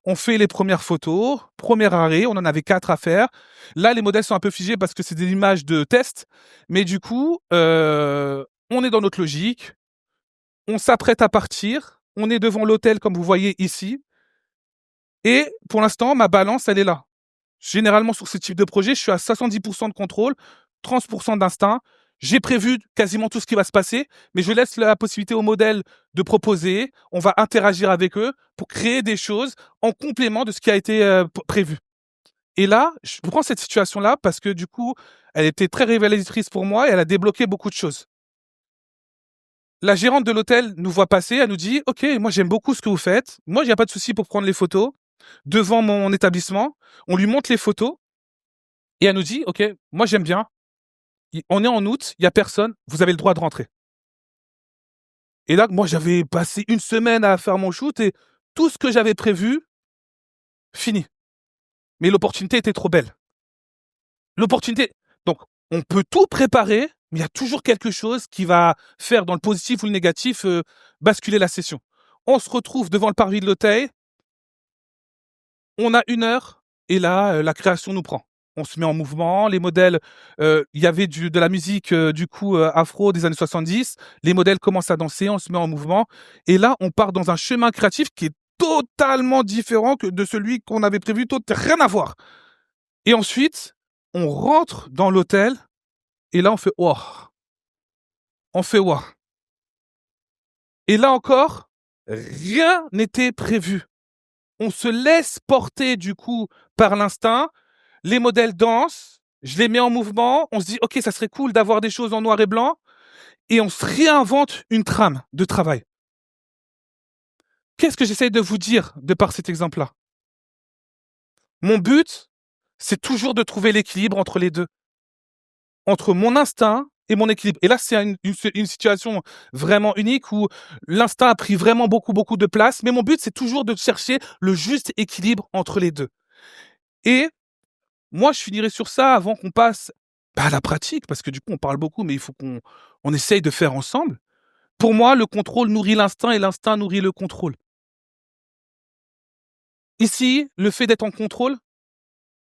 On fait les premières photos, premier arrêt, on en avait 4 à faire. Là, les modèles sont un peu figés parce que c'est des images de test, mais du coup, on est dans notre logique, on s'apprête à partir, on est devant l'hôtel comme vous voyez ici et pour l'instant, ma balance, elle est là. Généralement, sur ce type de projet, je suis à 70 de contrôle, 30 d'instinct. J'ai prévu quasiment tout ce qui va se passer, mais je laisse la possibilité aux modèles de proposer. On va interagir avec eux pour créer des choses en complément de ce qui a été prévu. Et là, je prends cette situation-là parce que du coup, elle était très révélatrice pour moi et elle a débloqué beaucoup de choses. La gérante de l'hôtel nous voit passer, elle nous dit: «OK, moi j'aime beaucoup ce que vous faites. Moi, il y a pas de souci pour prendre les photos devant mon établissement». On lui montre les photos et elle nous dit: «OK, moi j'aime bien. On est en août, il y a personne, vous avez le droit de rentrer». Et là, moi, j'avais passé une semaine à faire mon shoot et tout ce que j'avais prévu, fini. Mais l'opportunité était trop belle. L'opportunité. Donc, on peut tout préparer, mais il y a toujours quelque chose qui va faire, dans le positif ou le négatif, basculer la session. On se retrouve devant le parvis de l'hôtel, on a 1 heure et là, la création nous prend. On se met en mouvement, les modèles, il y avait de la musique, du coup, afro des années 70. Les modèles commencent à danser, on se met en mouvement et là, on part dans un chemin créatif qui est totalement différent que de celui qu'on avait prévu, rien à voir. Et ensuite, on rentre dans l'hôtel et là, on fait: «Waouh!» On fait: «Waouh!» Et là encore, rien n'était prévu. On se laisse porter, du coup, par l'instinct. Les modèles dansent, je les mets en mouvement, on se dit: «OK, ça serait cool d'avoir des choses en noir et blanc» et on se réinvente une trame de travail. Qu'est-ce que j'essaye de vous dire de par cet exemple-là? Mon but, c'est toujours de trouver l'équilibre entre les 2, entre mon instinct et mon équilibre. Et là, c'est une situation vraiment unique où l'instinct a pris vraiment beaucoup de place, mais mon but, c'est toujours de chercher le juste équilibre entre les 2. Et moi, je finirai sur ça avant qu'on passe, à la pratique, parce que du coup, on parle beaucoup, mais il faut qu'on essaye de faire ensemble. Pour moi, le contrôle nourrit l'instinct et l'instinct nourrit le contrôle. Ici, le fait d'être en contrôle,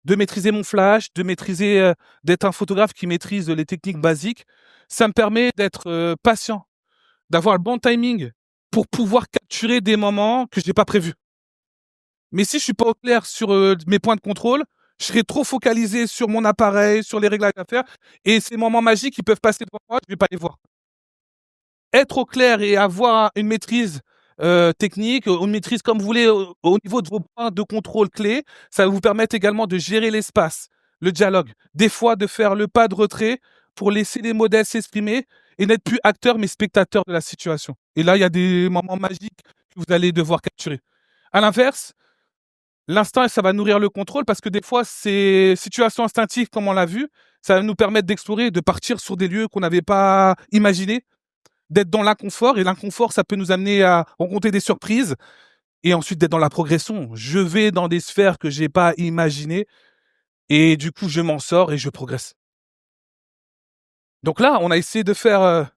de maîtriser mon flash, de maîtriser, d'être un photographe qui maîtrise les techniques basiques, ça me permet d'être, patient, d'avoir le bon timing pour pouvoir capturer des moments que j'ai pas prévus. Mais si je suis pas au clair sur, mes points de contrôle, je serai trop focalisé sur mon appareil, sur les réglages à faire et ces moments magiques, ils peuvent passer devant moi, je vais pas les voir. Être au clair et avoir une maîtrise, technique, ou une maîtrise comme vous voulez au niveau de vos points de contrôle clés, ça va vous permettre également de gérer l'espace, le dialogue. Des fois de faire le pas de retrait pour laisser les modèles s'exprimer et n'être plus acteur mais spectateur de la situation. Et là, il y a des moments magiques que vous allez devoir capturer. À l'inverse, l'instinct, ça va nourrir le contrôle parce que des fois, ces situations instinctives comme on l'a vu, ça va nous permettre d'explorer, de partir sur des lieux qu'on n'avait pas imaginés, d'être dans l'inconfort et l'inconfort, ça peut nous amener à rencontrer des surprises et ensuite d'être dans la progression. Je vais dans des sphères que j'ai pas imaginées et du coup, je m'en sors et je progresse. Donc là, on a essayé de faire,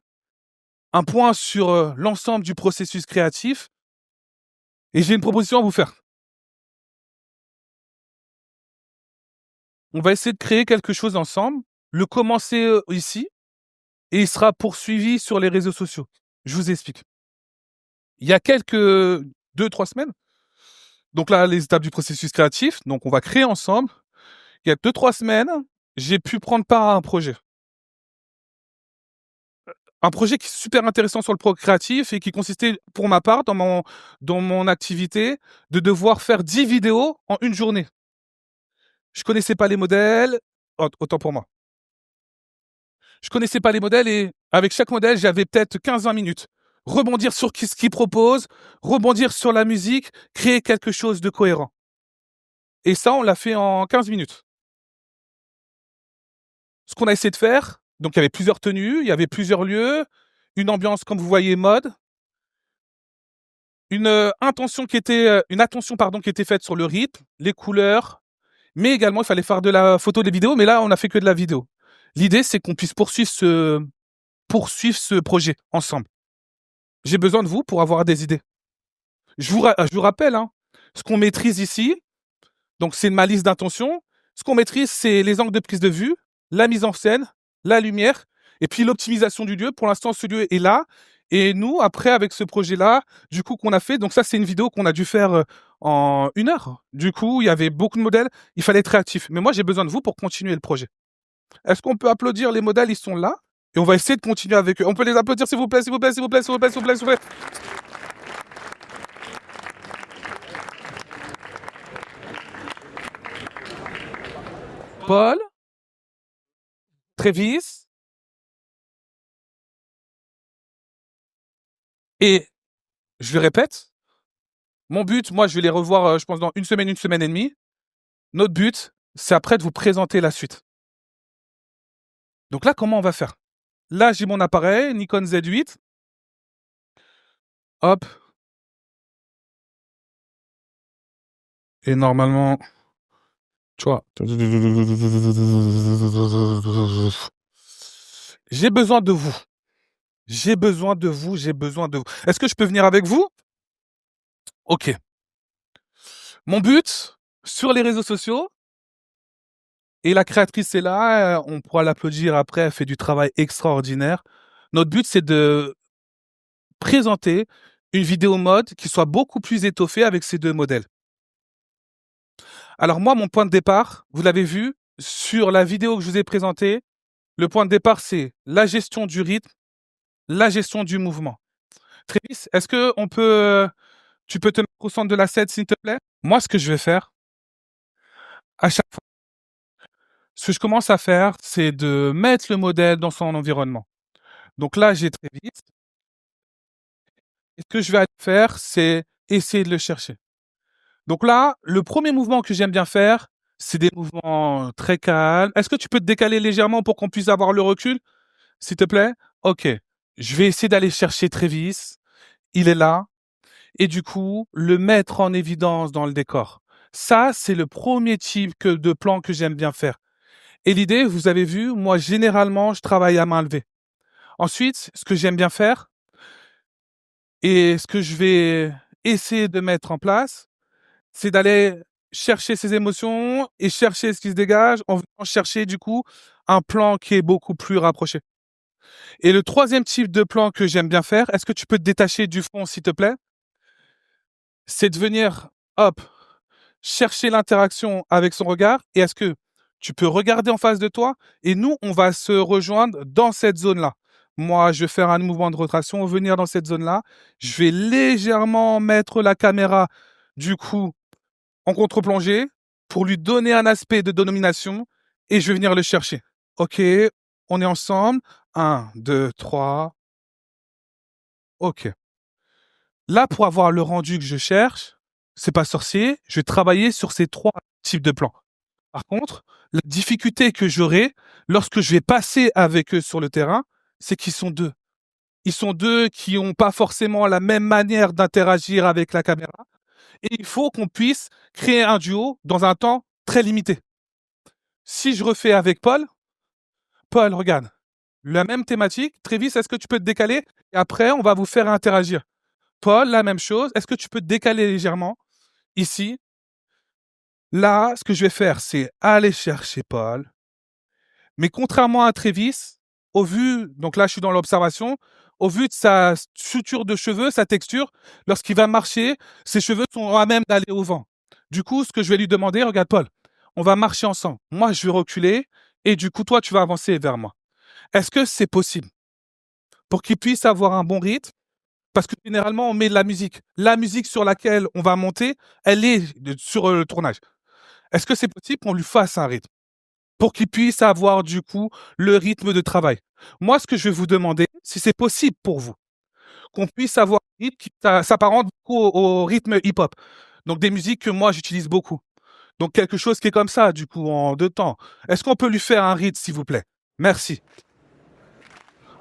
un point sur, l'ensemble du processus créatif et j'ai une proposition à vous faire. On va essayer de créer quelque chose ensemble, le commencer, ici et il sera poursuivi sur les réseaux sociaux. Je vous explique. Il y a quelques 2-3 semaines, donc là, les étapes du processus créatif, donc on va créer ensemble. Il y a 2-3 semaines, j'ai pu prendre part à un projet. Un projet qui est super intéressant sur le plan créatif et qui consistait, pour ma part, dans mon activité, de devoir faire 10 vidéos en une journée. Je connaissais pas les modèles, autant pour moi. Je connaissais pas les modèles et avec chaque modèle, j'avais peut-être 15-20 minutes. Rebondir sur ce qu'il propose, rebondir sur la musique, créer quelque chose de cohérent. Et ça, on l'a fait en 15 minutes. Ce qu'on a essayé de faire, donc il y avait plusieurs tenues, il y avait plusieurs lieux, une ambiance comme vous voyez mode, une attention pardon qui était faite sur le rythme, les couleurs, mais également il fallait faire de la photo, des vidéos, mais là on a fait que de la vidéo. L'idée c'est qu'on puisse poursuivre ce projet ensemble. J'ai besoin de vous pour avoir des idées. Je vous rappelle, hein, ce qu'on maîtrise ici, donc c'est ma liste d'intentions. Ce qu'on maîtrise, c'est les angles de prise de vue, la mise en scène, la lumière et puis l'optimisation du lieu. Pour l'instant, ce lieu est là et nous, après, avec ce projet-là, du coup, qu'on a fait, donc ça, c'est une vidéo qu'on a dû faire, en 1 heure. Du coup, il y avait beaucoup de modèles, il fallait être réactif. Mais moi, j'ai besoin de vous pour continuer le projet. Est-ce qu'on peut applaudir les modèles? Ils sont là et on va essayer de continuer avec eux. On peut les applaudir, s'il vous plaît, s'il vous plaît, s'il vous plaît, s'il vous plaît, s'il vous plaît, s'il vous plaît. Paul, Trévis et je le répète, mon but, moi, je vais les revoir, je pense dans une semaine et demie. Notre but, c'est après de vous présenter la suite. Donc là, comment on va faire? Là, j'ai mon appareil, Nikon Z8. Hop. Et normalement, tu vois, j'ai besoin de vous. J'ai besoin de vous, j'ai besoin de vous. Est-ce que je peux venir avec vous? OK. Mon but, sur les réseaux sociaux et la créatrice est là, on pourra l'applaudir après, elle fait du travail extraordinaire. Notre but, c'est de présenter une vidéo mode qui soit beaucoup plus étoffée avec ces 2 modèles. Alors moi, mon point de départ, vous l'avez vu sur la vidéo que je vous ai présentée, le point de départ, c'est la gestion du rythme, la gestion du mouvement. Travis, est-ce qu'on peut, tu peux te mettre au centre de la scène, s'il te plaît? Moi, ce que je vais faire, à chaque fois, ce que je commence à faire, c'est de mettre le modèle dans son environnement. Donc là, j'ai très vite. Et ce que je vais aller faire, c'est essayer de le chercher. Donc là, le premier mouvement que j'aime bien faire, c'est des mouvements très calmes. Est-ce que tu peux te décaler légèrement pour qu'on puisse avoir le recul, s'il te plaît? OK. Je vais essayer d'aller chercher Travis. Il est là. Et du coup, le mettre en évidence dans le décor. Ça, c'est le premier type de plan que j'aime bien faire. Et l'idée, vous avez vu, moi, généralement, je travaille à main levée. Ensuite, ce que j'aime bien faire et ce que je vais essayer de mettre en place, c'est d'aller chercher ses émotions et chercher ce qui se dégage en venant chercher, du coup, un plan qui est beaucoup plus rapproché. Et le troisième type de plan que j'aime bien faire, est-ce que tu peux te détacher du fond, s'il te plaît? C'est de venir, hop, chercher l'interaction avec son regard et est-ce que tu peux regarder en face de toi et nous, on va se rejoindre dans cette zone-là. Moi, je vais faire un mouvement de rotation, venir dans cette zone-là. Je vais légèrement mettre la caméra, du coup, en contre-plongée pour lui donner un aspect de domination et je vais venir le chercher. OK, on est ensemble. 1, 2, 3. OK. Là, pour avoir le rendu que je cherche, c'est pas sorcier, je vais travailler sur ces 3 types de plans. Par contre, la difficulté que j'aurai lorsque je vais passer avec eux sur le terrain, c'est qu'ils sont 2. Ils sont 2 qui ont pas forcément la même manière d'interagir avec la caméra et il faut qu'on puisse créer un duo dans un temps très limité. Si je refais avec Paul, Paul, regarde, la même thématique. Trévis, est-ce que tu peux te décaler? Et après, on va vous faire interagir. Paul, la même chose. Est-ce que tu peux te décaler légèrement? Ici, là, ce que je vais faire, c'est aller chercher Paul. Mais contrairement à Trévis, au vu, donc là, je suis dans l'observation, au vu de sa structure de cheveux, sa texture, lorsqu'il va marcher, ses cheveux sont à même d'aller au vent. Du coup, ce que je vais lui demander, regarde Paul, on va marcher ensemble. Moi, je vais reculer et du coup, toi, tu vas avancer vers moi. Est-ce que c'est possible pour qu'il puisse avoir un bon rythme? Parce que généralement, on met de la musique. La musique sur laquelle on va monter, elle est sur le tournage. Est-ce que c'est possible qu'on lui fasse un rythme pour qu'il puisse avoir du coup le rythme de travail? Moi, ce que je vais vous demander, si c'est possible pour vous, qu'on puisse avoir un rythme qui s'apparente beaucoup au rythme hip-hop. Donc des musiques que moi j'utilise beaucoup. Donc quelque chose qui est comme ça, du coup, en 2 temps. Est-ce qu'on peut lui faire un rythme, s'il vous plaît? Merci.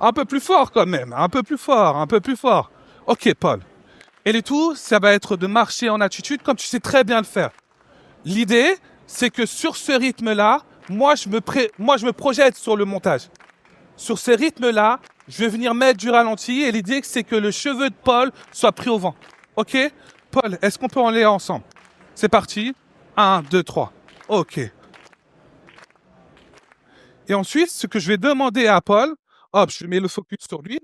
Un peu plus fort quand même, un peu plus fort, un peu plus fort. Ok, Paul. Et le tout, ça va être de marcher en attitude comme tu sais très bien le faire. L'idée, c'est que sur ce rythme-là, moi, moi, je me projette sur le montage. Sur ce rythme-là, je vais venir mettre du ralenti et l'idée, c'est que le cheveu de Paul soit pris au vent. Ok? Paul, est-ce qu'on peut en aller ensemble? C'est parti. 1, 2, 3. Ok. Et ensuite, ce que je vais demander à Paul, hop, je mets le focus sur lui.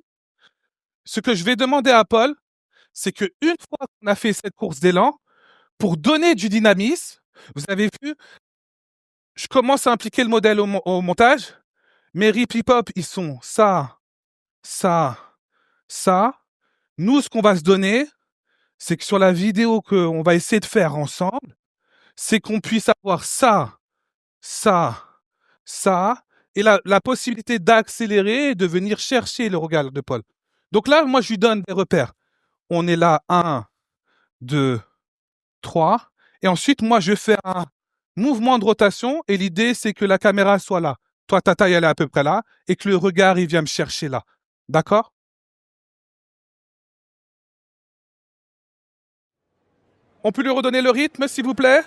Ce que je vais demander à Paul, c'est que une fois qu'on a fait cette course d'élan, pour donner du dynamisme, vous avez vu, je commence à impliquer le modèle au montage. Mes rips hip-hop, ils sont ça, ça, ça. Nous, ce qu'on va se donner, c'est que sur la vidéo qu'on va essayer de faire ensemble, c'est qu'on puisse avoir ça, ça, ça, et la possibilité d'accélérer et de venir chercher le regard de Paul. Donc là, moi, je lui donne des repères. On est là, 1, 2, 3. Et ensuite, moi, je fais un mouvement de rotation et l'idée, c'est que la caméra soit là. Toi, ta taille, elle est à peu près là et que le regard, il vient me chercher là. D'accord? On peut lui redonner le rythme, s'il vous plaît?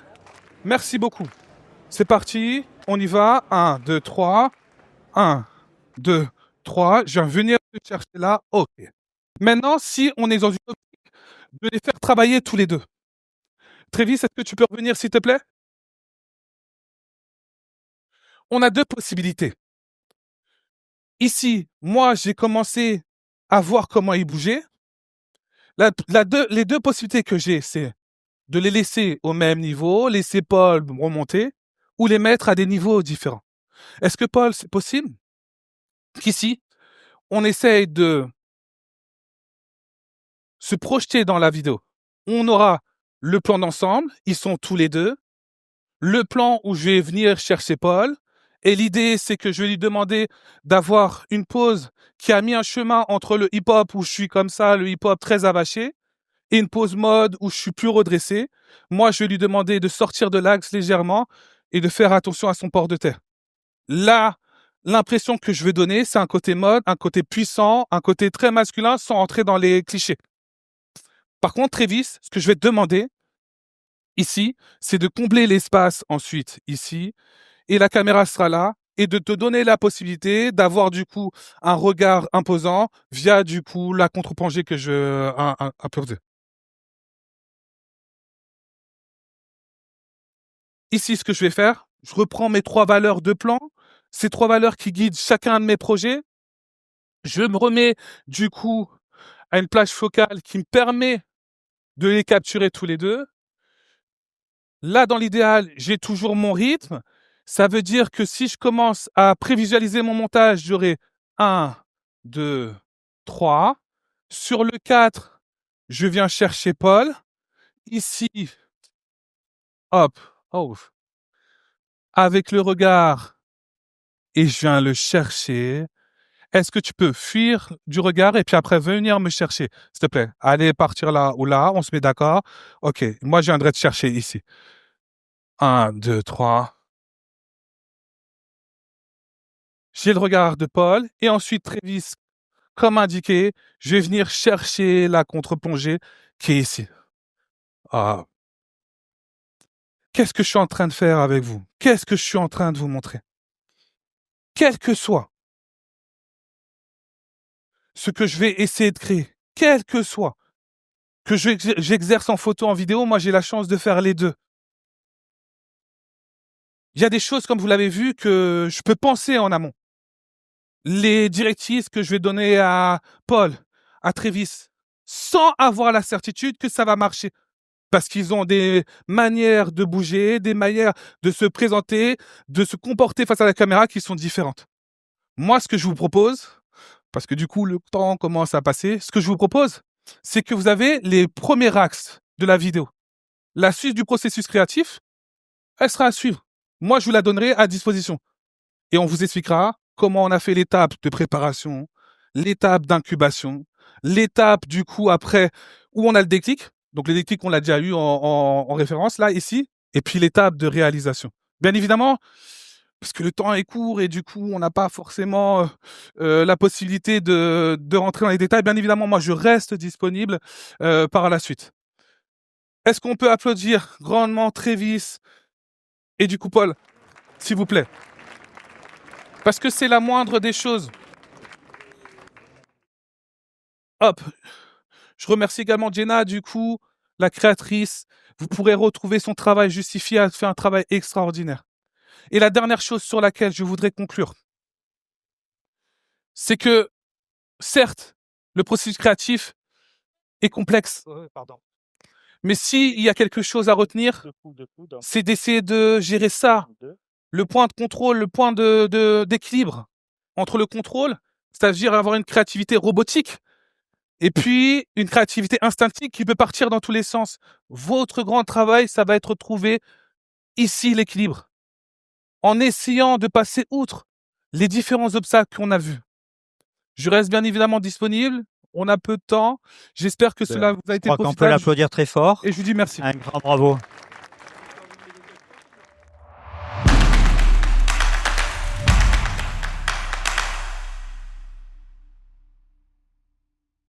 Merci beaucoup. C'est parti. On y va. 1, 2, 3. 1, 2, 3. Je viens venir te chercher là. OK. Maintenant, si on est dans une optique de les faire travailler tous les deux. Trévis, est-ce que tu peux revenir, s'il te plaît? On a 2 possibilités. Ici, moi, j'ai commencé à voir comment il bougeait. Les 2 possibilités que j'ai, c'est de les laisser au même niveau, laisser Paul remonter, ou les mettre à des niveaux différents. Est-ce que Paul, c'est possible qu'ici, on essaye de se projeter dans la vidéo? On aura le plan d'ensemble, ils sont tous les 2, le plan où je vais venir chercher Paul, Et l'idée, c'est que je vais lui demander d'avoir une pause qui a mis un chemin entre le hip-hop où je suis comme ça, le hip-hop très avaché, et une pause mode où je suis plus redressé. Moi, je vais lui demander de sortir de l'axe légèrement et de faire attention à son port de terre. Là, l'impression que je veux donner, c'est un côté mode, un côté puissant, un côté très masculin sans entrer dans les clichés. Par contre, Travis, ce que je vais te demander ici, c'est de combler l'espace ensuite ici, et la caméra sera là, et de te donner la possibilité d'avoir du coup un regard imposant via du coup la contre-plongée que je imposer. Ici, ce que je vais faire, je reprends mes 3 valeurs de plan, ces 3 valeurs qui guident chacun de mes projets. Je me remets du coup à une plage focale qui me permet de les capturer tous les deux. Là, dans l'idéal, j'ai toujours mon rythme. Ça veut dire que si je commence à prévisualiser mon montage, j'aurai 1, 2, 3. Sur le 4, je viens chercher Paul. Ici, hop, oh, avec le regard, et je viens le chercher. Est-ce que tu peux fuir du regard et puis après venir me chercher, s'il te plaît? Allez partir là ou là, on se met d'accord. OK, moi je viendrai te chercher ici. 1, 2, 3. J'ai le regard de Paul et ensuite Travis, comme indiqué, je vais venir chercher la contre-plongée qui est ici. Ah, qu'est-ce que je suis en train de faire avec vous? Qu'est-ce que je suis en train de vous montrer? Quel que soit ce que je vais essayer de créer, quel que soit que j'exerce en photo, en vidéo, moi j'ai la chance de faire les deux. Il y a des choses, comme vous l'avez vu, que je peux penser en amont. Les directives que je vais donner à Paul, à Travis, sans avoir la certitude que ça va marcher. Parce qu'ils ont des manières de bouger, des manières de se présenter, de se comporter face à la caméra qui sont différentes. Moi, ce que je vous propose, parce que du coup, le temps commence à passer, ce que je vous propose, c'est que vous avez les premiers axes de la vidéo. La suite du processus créatif, elle sera à suivre. Moi, je vous la donnerai à disposition. Et on vous expliquera comment on a fait l'étape de préparation, l'étape d'incubation, l'étape du coup après où on a le déclic. Donc le déclic, on l'a déjà eu en référence là, ici. Et puis l'étape de réalisation. Bien évidemment, parce que le temps est court et du coup, on n'a pas forcément la possibilité de rentrer dans les détails. Bien évidemment, moi, je reste disponible par la suite. Est-ce qu'on peut applaudir grandement Travis et du coup Paul, s'il vous plaît? Parce que c'est la moindre des choses. Hop. Je remercie également Jenna, du coup, la créatrice. Vous pourrez retrouver son travail justifié, elle fait un travail extraordinaire. Et la dernière chose sur laquelle je voudrais conclure, c'est que, certes, le processus créatif est complexe. Mais s'il y a quelque chose à retenir, c'est d'essayer de gérer ça. Le point de contrôle, le point d'équilibre entre le contrôle, c'est-à-dire avoir une créativité robotique, et puis une créativité instinctive qui peut partir dans tous les sens. Votre grand travail, ça va être trouver ici l'équilibre, en essayant de passer outre les différents obstacles qu'on a vus. Je reste bien évidemment disponible. On a peu de temps. J'espère que cela vous a été Je crois qu'on peut profitable. l'applaudir très fort. Et je vous dis merci. Un grand bravo.